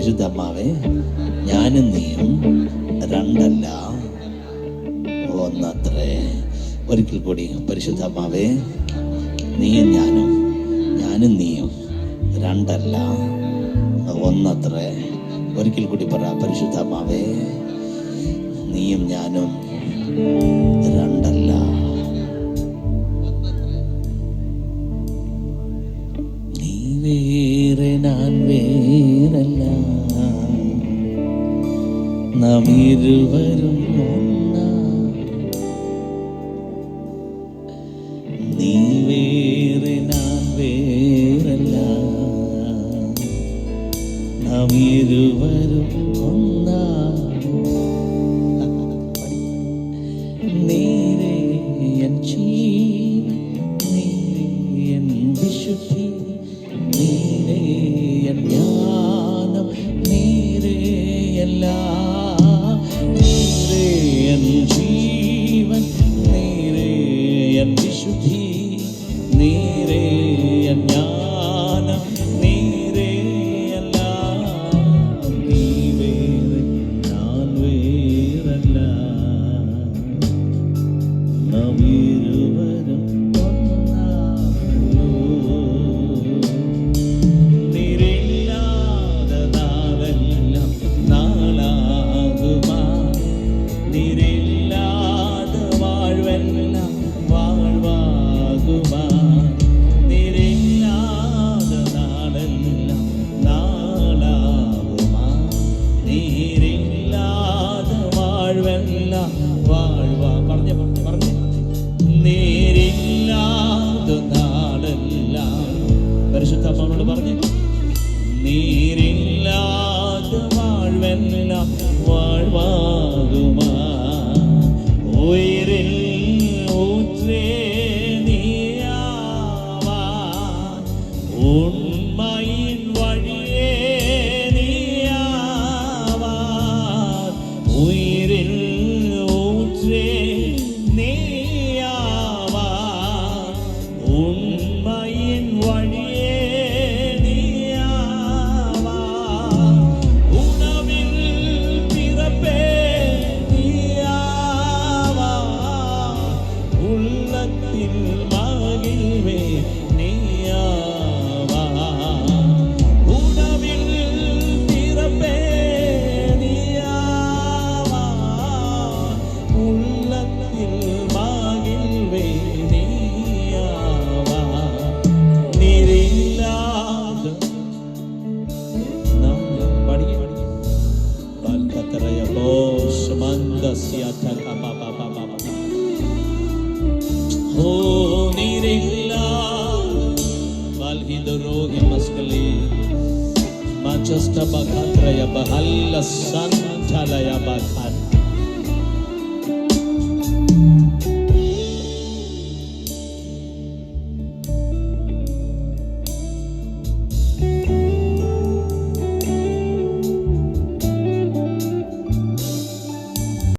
പരിശുദ്ധ അമ്മാവേ, ഞാനും നീയും രണ്ടല്ല ഒന്നത്രേ. ഒരിക്കൽ കൂടി പരിശുദ്ധ അമ്മാവേ, നീയും ഞാനും, ഞാനും നീയും രണ്ടല്ല ഒന്നത്രേ. ഒരിക്കൽ കൂടി പറ, പരിശുദ്ധ അമ്മാവേ, നീയും ഞാനും രണ്ടല്ല. നീ വേറെ ഞാൻ വേറല്ല, നാം ഇരുവരും ഒന്നാ. നീ വേറെ ഞാൻ വേറല്ല, നാം ഇരുവരും ഒന്നാ. നീരേ എൻ ജീവൻ, നീരേ എൻ വിശുദ്ധി, നീരേ എൻ ജ്ഞാനം, നീരേ എല്ലാം. നീരേ എൻ ജീവൻ, നീരേ എൻ വിശുദ്ധി, നീരേ എൻ ജ്ഞാനം, നീരേ എല്ലാം. നീ വേറെ ഞാൻ വേറല്ല, നാം ഇരുവരും ഒന്നാകുന്നു. നിരില്ലാതെ നാളെല്ലാം നാളാകുമാ, നിരില്ലാതെ വാഴ്വെല്ലാം വാഴ്വാകുമാ. നിരില്ലാതെ നാളെല്ലാം നാളാകുമാ, നീരില്ലാതെ വാഴ്വെല്ലാം വാഴ്വാ. പറഞ്ഞ നീരില്ലാതെ നാളെല്ലാം. പരിശുദ്ധ അമ്മയോട് പറഞ്ഞ്, നീരില്ലാതെ വാഴ്വെല്ലാം വാഴ്വാകുമാ. ഉയിരിൽ ഊற்றേ നീയാവാൻ, ഉണ്മയിൻ വഴിയേ നീയാവാൻ. ഉയിരിൽ ഊற்றേ നീയാവാൻ, ഉണ്മയിൻ വഴിയേ നീയാവാൻ. ഉണവിൽ പിറപ്പേ നീയാവാൻ, ഉള്ളത്തിൽ മകിழ்வே നീയാവാൻ. ഉണവിൽ പിറപ്പേ നീയാവാൻ, ഉള്ളത്തിൽ മകിழ்வே നീയാവാൻ. നിരില്ലാതെ Manchester Bakhatraya Bahalla Santalaya Bakhat